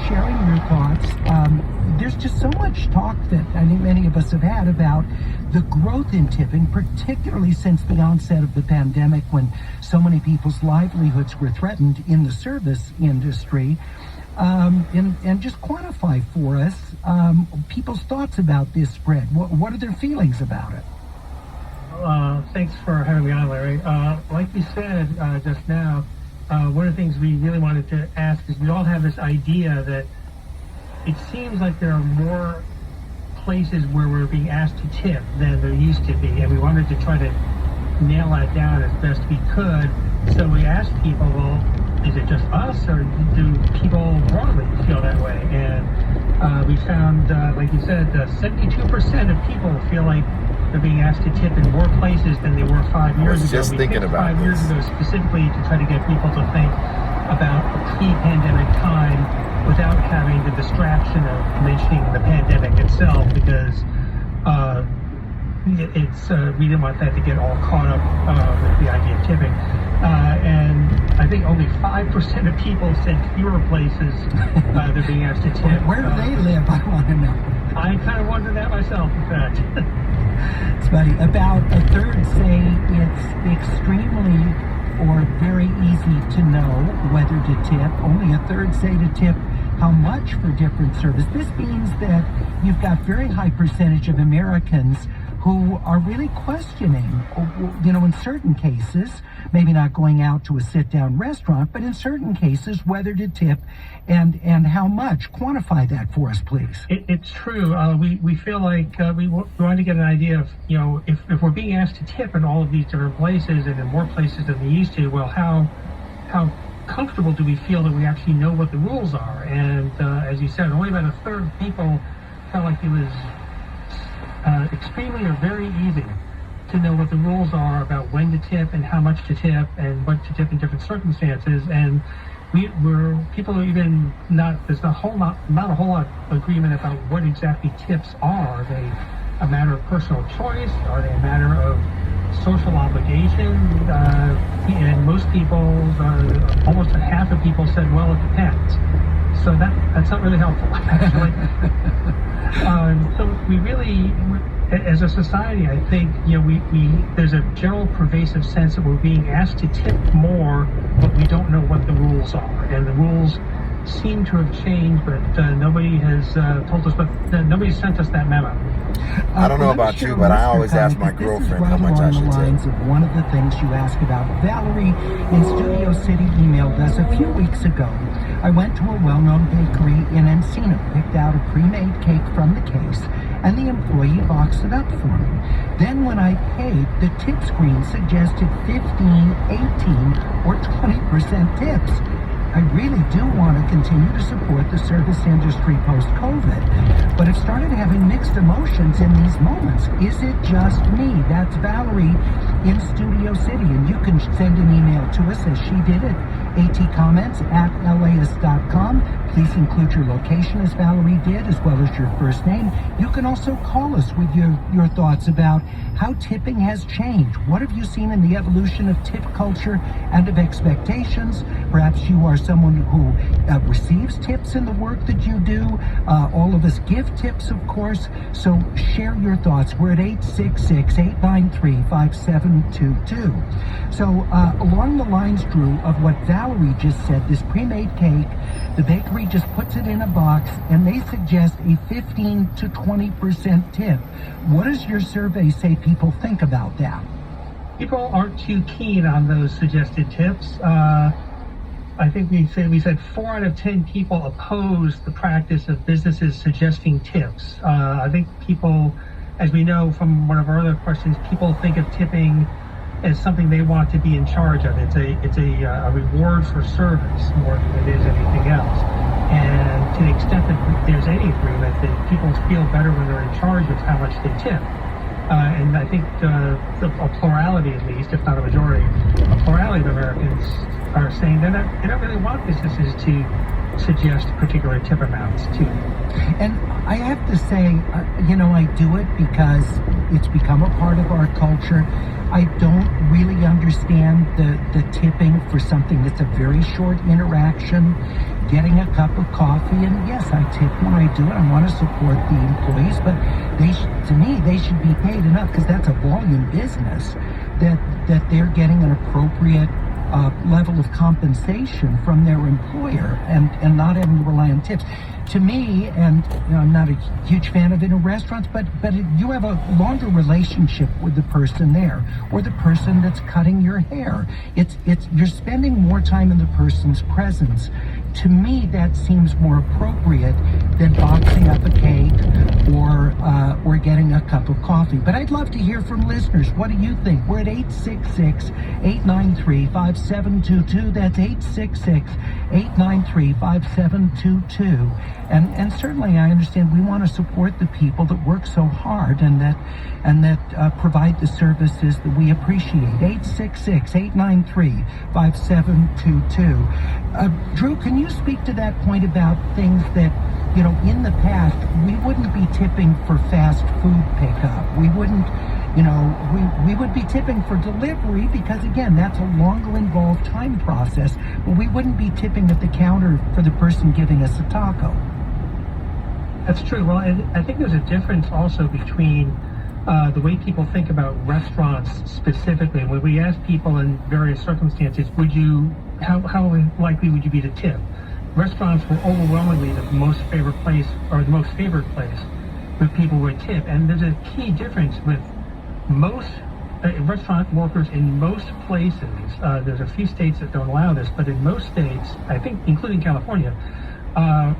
sharing your thoughts. There's just so much talk that I think many of us have had about the growth in tipping, particularly since the onset of the pandemic when so many people's livelihoods were threatened in the service industry. And just quantify for us people's thoughts about this spread. What are their feelings about it? Thanks for having me on, Larry. Like you said just now, one of the things we really wanted to ask is we all have this idea that it seems like there are more places where we're being asked to tip than there used to be, and we wanted to try to nail that down as best we could. So we asked people, well, is it just us, or do people broadly feel that way? And we found, like you said, 72% of people feel like they're being asked to tip in more places than they were 5 years ago. Just thinking about 5 years ago specifically to try to get people to think about a pre-pandemic time without having the distraction of mentioning the pandemic itself, because we didn't want that to get all caught up with the idea of tipping. And I think only 5% of people said fewer places they're being asked to tip. Where do they live? I want to know. I kind of wondered that myself, in fact. It's funny. About a third say it's extremely or very easy to know whether to tip. Only a third say to tip how much for different service. This means that you've got very high percentage of Americans who are really questioning, in certain cases, maybe not going out to a sit-down restaurant, but in certain cases, whether to tip and how much. Quantify that for us, please. It's true. We feel like we want to get an idea of, if we're being asked to tip in all of these different places and in more places than we used to, well, how comfortable do we feel that we actually know what the rules are? And as you said, only about a third of people felt like it was extremely or very easy to know what the rules are about when to tip and how much to tip and what to tip in different circumstances. And people are even there's not a whole lot of agreement about what exactly tips are. Are they a matter of personal choice? Are they a matter of social obligation? And most people, almost a half of people said, well, it depends. So that's not really helpful, actually. So we really, as a society, I think, there's a general pervasive sense that we're being asked to tip more, but we don't know what the rules are. And the rules seem to have changed, but nobody has told us, but nobody sent us that memo. I don't know about you, but I always ask my girlfriend how much I should tip. Of one of the things you asked about. Valerie in Studio City emailed us a few weeks ago. I went to a well-known bakery in Encino, picked out a pre-made cake from the case, and the employee boxed it up for me. Then when I paid, the tip screen suggested 15, 18, or 20% tips. I really do want to continue to support the service industry post-COVID, but I've started having mixed emotions in these moments. Is it just me? That's Valerie in Studio City, and you can send an email to us as she did at atcomments@laist.com. Please include your location as Valerie did, as well as your first name. You can also call us with your thoughts about how tipping has changed. What have you seen in the evolution of tip culture and of expectations? Perhaps you are someone who receives tips in the work that you do. All of us give tips, of course. So share your thoughts. We're at 866-893-5722. So along the lines, Drew, of what Valerie just said, this pre-made cake, the bakery just puts it in a box and they suggest a 15 to 20% tip. What does your survey say people think about that? People aren't too keen on those suggested tips. I think we said 4 out of 10 people oppose the practice of businesses suggesting tips. I think people, as we know from one of our other questions, people think of tipping as something they want to be in charge of. It's a reward for service more than it is anything else. And to the extent that there's any agreement that people feel better when they're in charge of how much they tip. And I think a plurality, at least, if not a majority, a plurality of Americans are saying they don't really want businesses to suggest particular tip amounts to. And I have to say, I do it because it's become a part of our culture. I don't really understand the tipping for something that's a very short interaction. getting a cup of coffee, and yes, I tip when I do it. I want to support the employees, but to me, they should be paid enough, because that's a volume business, that they're getting an appropriate level of compensation from their employer, and not having to rely on tips. To me, and I'm not a huge fan of it in restaurants, but you have a longer relationship with the person there, or the person that's cutting your hair. It's you're spending more time in the person's presence. To me, that seems more appropriate than boxing up a cake or getting a cup of coffee. But I'd love to hear from listeners. What do you think? We're at 866-893-5722. That's 866-893-5722. And certainly I understand we want to support the people that work so hard and that provide the services that we appreciate. 866-893-5722. Drew, can you speak to that point about things that, in the past, we wouldn't be tipping for fast food pickup. We wouldn't, we would be tipping for delivery because, again, that's a longer involved time process, but we wouldn't be tipping at the counter for the person giving us a taco. That's true. Well, I think there's a difference also between the way people think about restaurants specifically. When we ask people in various circumstances, how likely would you be to tip? Restaurants were overwhelmingly the most favored place, or the most favored place where people would tip. And there's a key difference with most restaurant workers in most places. There's a few states that don't allow this, but in most states, I think, including California,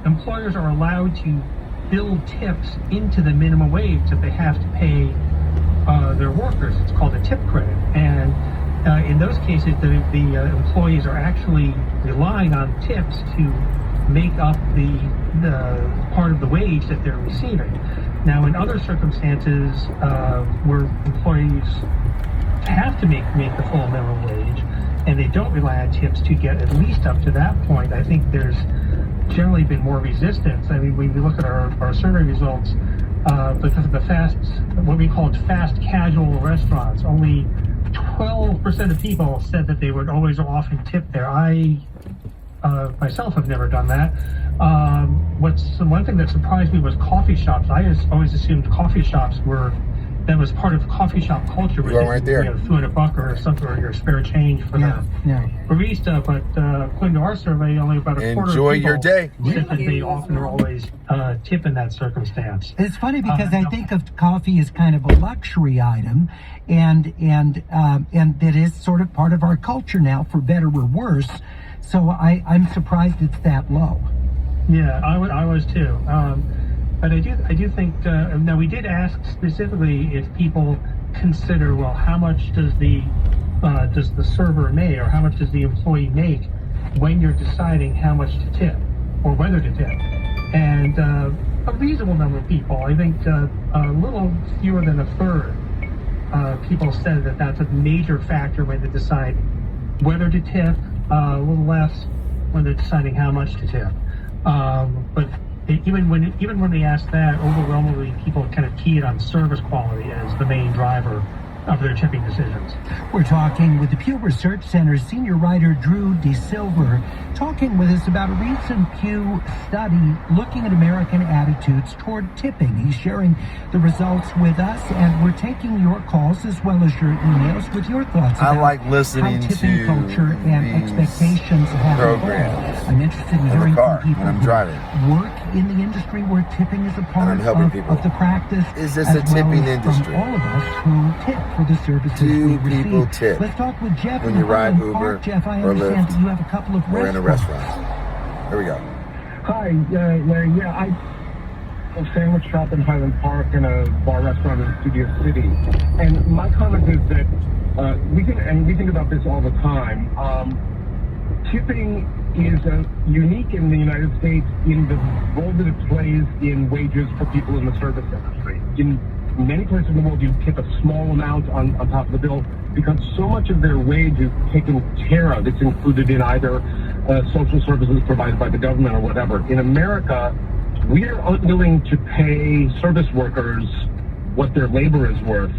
employers are allowed to build tips into the minimum wage that they have to pay their workers. It's called a tip credit. And in those cases, the employees are actually relying on tips to make up the part of the wage that they're receiving. Now, in other circumstances where employees have to make the full minimum wage, and they don't rely on tips to get at least up to that point, I think there's generally been more resistance. I mean, when we look at our survey results, but what we call fast casual restaurants, only 12% of people said that they would always or often tip there. I myself have never done that. One thing that surprised me was coffee shops. I just always assumed coffee shops that was part of coffee shop culture. You're right there. Threw in a buck or something, or your spare change for the barista. But according to our survey, only about a quarter Enjoy of people your day. said that they often or always tip in that circumstance. It's funny because I think of coffee as kind of a luxury item, and that is sort of part of our culture now, for better or worse. So I'm surprised it's that low. Yeah, I was too. But I do think, now we did ask specifically if people consider, well, how much does the server make, or how much does the employee make when you're deciding how much to tip or whether to tip. And a reasonable number of people, I think a little fewer than a third, people said that that's a major factor when they decide whether to tip, a little less when they're deciding how much to tip. But even when they ask that, overwhelmingly people kind of key it on service quality as the main driver of their tipping decisions. We're talking with the Pew Research Center's senior writer Drew DeSilver, talking with us about a recent Pew study looking at American attitudes toward tipping. He's sharing the results with us, and we're taking your calls as well as your emails with your thoughts about I like listening how tipping to culture and expectations have programs evolved. I'm interested in in the hearing car from people when I'm who driving. work in the industry where tipping is a part I'm helping people. of the practice. Is this as a tipping well as industry? From all of us who tip for the services Do we people receive. tip Let's talk with Jeff when in you ride Highland Uber Park. Jeff, I or understand Lyft that you have a couple of or in a restaurants. restaurant? Here we go. Hi, Larry. Yeah, I sandwich shop in Highland Park and a bar restaurant in Studio City. And my comment is that we think about this all the time. Tipping is unique in the United States in the role that it plays in wages for people in the service industry. In many places in the world, you tip a small amount on top of the bill because so much of their wage is taken care of. It's included in either social services provided by the government or whatever. In America, we are unwilling to pay service workers what their labor is worth.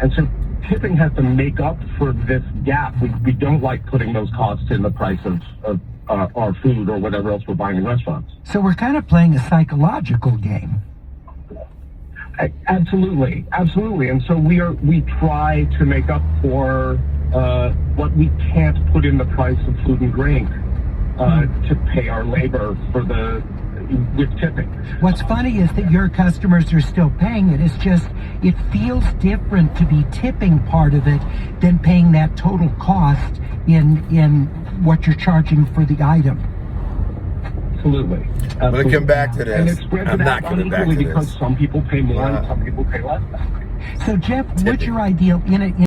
And so tipping has to make up for this gap. We don't like putting those costs in the price of our food or whatever else we're buying in restaurants. So we're kind of playing a psychological game. Absolutely, absolutely. And so we try to make up for what we can't put in the price of food and drink to pay our labor with tipping. What's funny is that your customers are still paying it. It's just, it feels different to be tipping part of it than paying that total cost in what you're charging for the item. Absolutely. I'm going to come back to And this. it's spread I'm it not out coming back to unequally because this. some people pay more Yeah. and some people pay less. So Jeff, what's Tipping. your ideal in a